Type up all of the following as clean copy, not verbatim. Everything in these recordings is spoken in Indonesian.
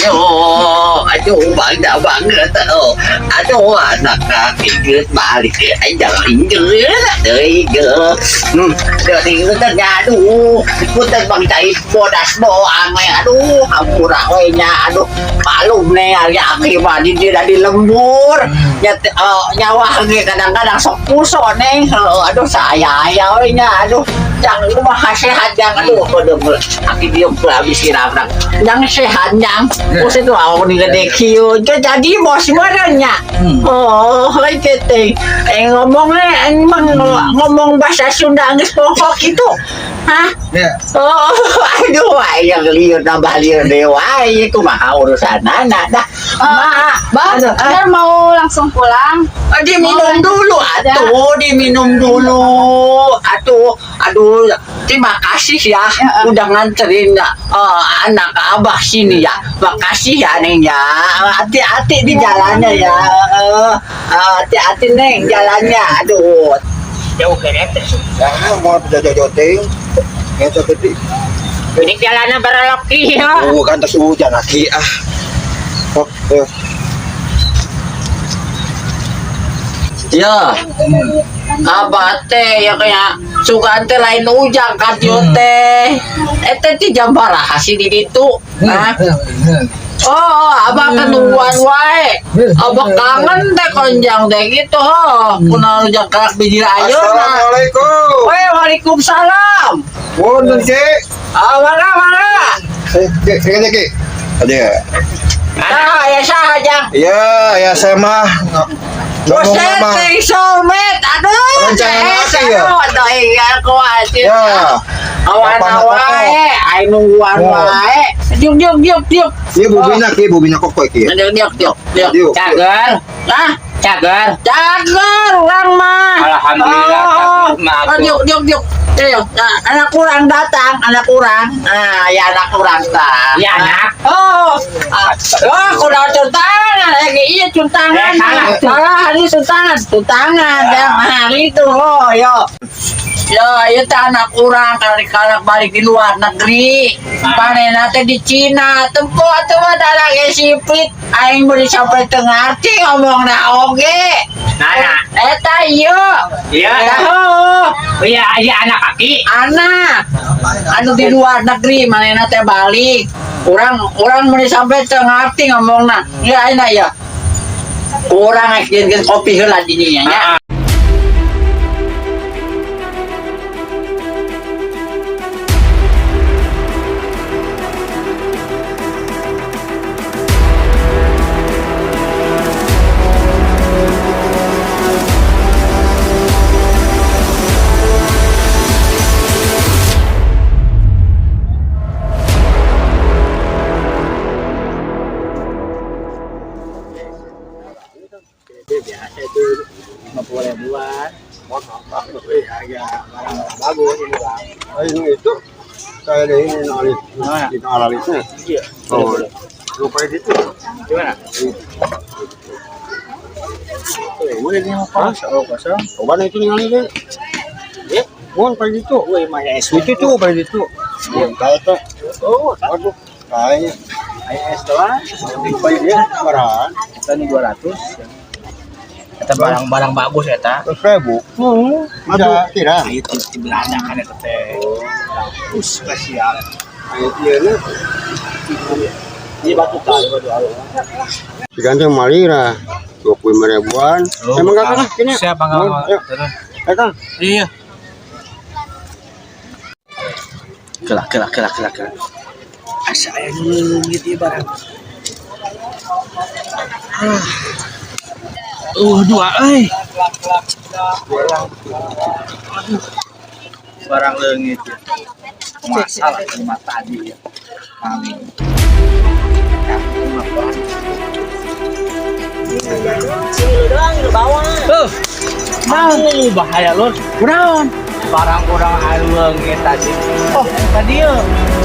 aduh bangga banget. Aduh anak inget balik ya, jangan inget dari aduh, punten bang cai bodas doang ya, aduh hampura we nya, aduh malum nih hari akibat di lembur, nyawa ge kadang-kadang sok puso nih, aduh saya ya we nya, aduh yang rumah sehat yang aduh aki dia habis siram yang sehat yang bos itu awal nih gede kiu jadi bos marahnya gitu ngomongnya emang ngomong bahasa Sunda nggak pokok itu hah aduh yang liur nambah liur dewa itu mah urusan anak dah Bang, mau langsung pulang. Diminum dulu diminum dulu aduh terima kasih ya udah nganterin anak abah sini ya, makasih ya Neng ya, hati-hati di jalannya ya, hati-hati Neng jalannya, aduh jauh kereta jangan mau jauh-jauh ngeco gede ini jalannya berloki ya kan terus hujan lagi ya abah teh ya kayak suka teh lain ujang kan teh ti jam baraha sih di situ abah kenuan wae abah kangen teh konjang teh gitu kuna ujang kelak bijil ayeuna. Assalamualaikum. Waalaikumsalam. Punten Cek. Mangga Cek ada ya saja ya saya mah ngomong mah somet aduh rencana laki ya aduh iya khawatir ya awan wae ai nungguan wae diuk iya bobina kok iki diuk cager orang mah alhamdulillah diuk anak kurang datang anak kurang ya anak kurang tak ya anak kuda tuntangan lagi iya tuntangan salah hari tuntangan yang hari itu ya itu anak kurang kali balik di luar negeri panen nanti di Cina tempat darah sipit aing beri sampai tengah arti ngomong oge eta iya anak kaki anak anu di luar negeri mana nanti balik orang beri sampai tengah arti ngomong ya enak ya orang akhirnya kopi heula dininya ya biasa itu 50 ribuan agak barang bagus ini bang ini itu kayak ada ini analisnya lupa itu gimana? Boleh nih apa? Kosong. coba itu ningali deh ya mohon pada itu itu tuh pada itu kayak aduh kayaknya es doang lupa dia barahan kita nih 200 kita barang-barang bagus ya ta 100.000 aduh kira itu di Belanda kan itu teh spesial iya nih di batu kali diganteng malira 25 ribuan emang gak kalah kini siapa nggak mau Kang iya kelak asa yang gitu barang dua barang leungit ya masalah cuma tadi ya kami sini doang di bawah mau bahaya lur kunaon barang kurang leungit tadi tadi ya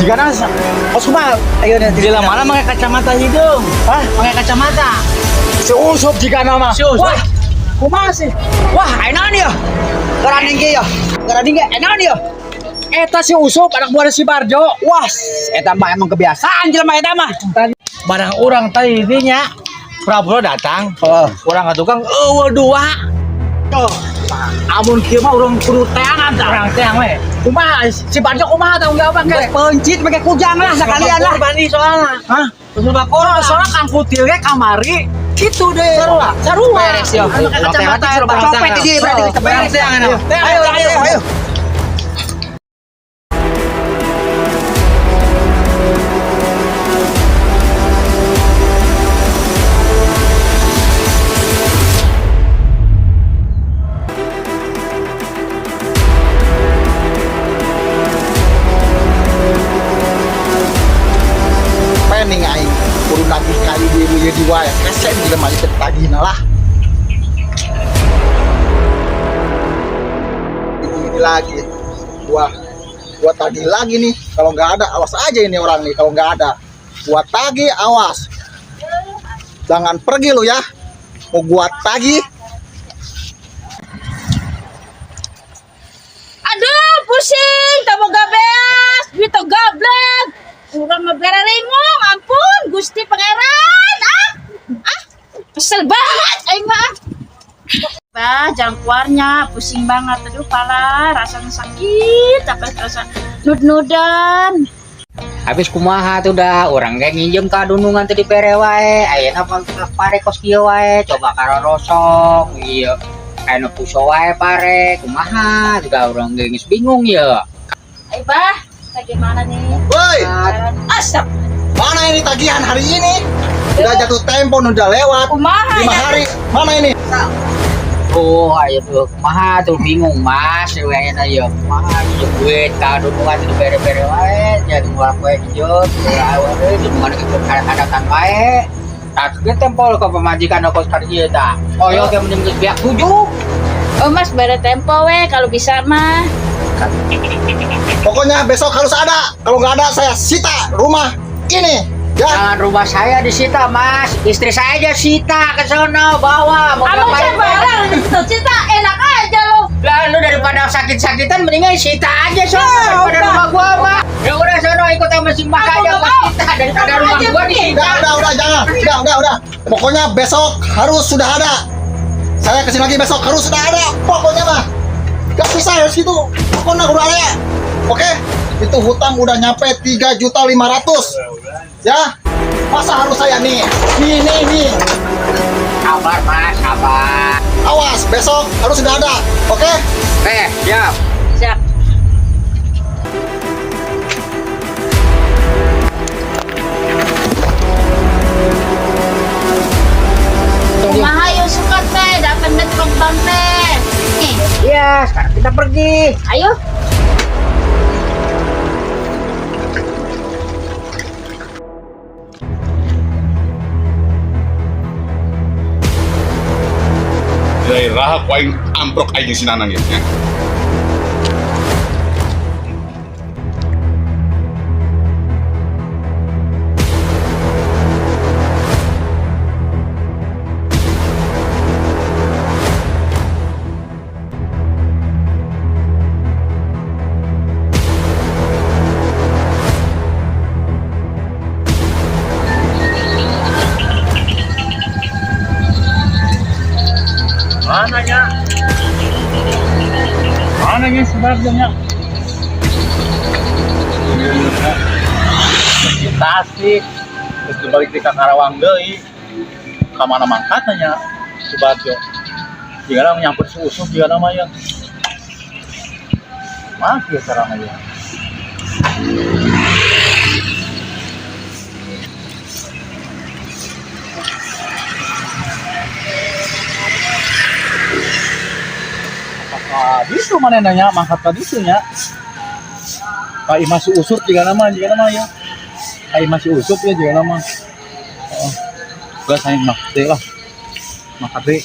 jika nasa cuma ayo di mana pakai kacamata hidung pakai kacamata si Usup jika nama wah kumaha sih wah enak nih ya Garading enak nih ya eta si Usup anak buah si Barjo wah eta mah emang kebiasaan jelema eta mah barang orang tadi dinya Prabowo datang. Orang tukang dua. Oh. Amun kieu mah urang kudu teangan tah. Urang teang we. Kumaha si Barjo kumaha tanggung jawab ge? Pencit make kujang lah sekalian lah. Bani soalna. Hah? Terus bakor soalna Kang Kutil ge kamari. Kitu deh. Sarua. Beres yo. Kacamata copet di berarti beres ya. Ayo. Pening aing kudu nagih kali di wae kesen juga mah ikut tagihna lah. Ini lagi gua tagih lagi nih. Kalau nggak ada awas aja ini orang nih. Kalau nggak ada gua tagih awas, jangan pergi lu ya. Mau gua tagih. Aduh, pusing, tak mau gabeas, duit to gablek. Urang ngebere ringong, ampun, Gusti Pangeran. Kesel banget aing mah. Bah, jangkuarnya pusing banget, aduh pala, rasanya sakit, apa rasa nud-nudan. Habis kumaha tuh dah orang kayak nginjem kadunungan teh di pere wae ayeuna pare kos kieu wae coba karorosok ieu anu puso wae pare kumaha juga orang geus bingung ya. Ayo bah, bagaimana nih? Woi, Asap. mana ini tagihan hari ini? Udah jatuh tempo, udah lewat Kumaha 5 ya? hari. Mana ini? Oh ayo tuh kumaha tuh bingung mas ayeuna ya kumaha ieu duit kadunungan teh di pere wae jadi nguap wae ieu awewe di mana ikut kadang wae tak ge tempol ke pemajikan kos ka ieu tah oyo ge mending pihak 7. Oh mas, beda tempo weh kalau bisa mah. Pokoknya besok harus ada. Kalau nggak ada saya sita rumah ini. Ya. Jangan rumah saya disita mas, istri saya aja sita ke sono bawa mau Abang ngapain barang itu cita enak aja lo. lah lu daripada sakit-sakitan mendingan sita aja sono daripada rumah gua mah ya udah sono ikut sama si mak aja Aku mas mau. kita daripada rumah gua disita. Udah, jangan. Udah. Pokoknya besok harus sudah ada. Saya kesini lagi besok harus sudah ada. Pokoknya mah. Gak bisa harus gitu. Pokoknya udah ada. Oke? Itu hutang udah nyampe 3.500.000. Ya. Masa harus saya nih. Nih. Sabar mas, sabar. Awas, besok harus sudah ada. Oke? Siap. Siap. Kumaha yuk suka teh, datang ke tukang bank teh. Iya, sekarang kita pergi. Ayo. daerah aku aing amprok aja si Nanang ya. Mananya sebenarnya? Di Tasik, terus dibalik di Karawang deui. Ka mana mangkatnya si Bagio. Jika menyambut si Usuk jika namanya. Maaf ya caranya ya. Itu mana nanya mangkat tadi itu nya. Kai masih usut jika nama ya. Kai masih usut ya jika nama. Oh, gak sayang mak, lah. Mangkat deh.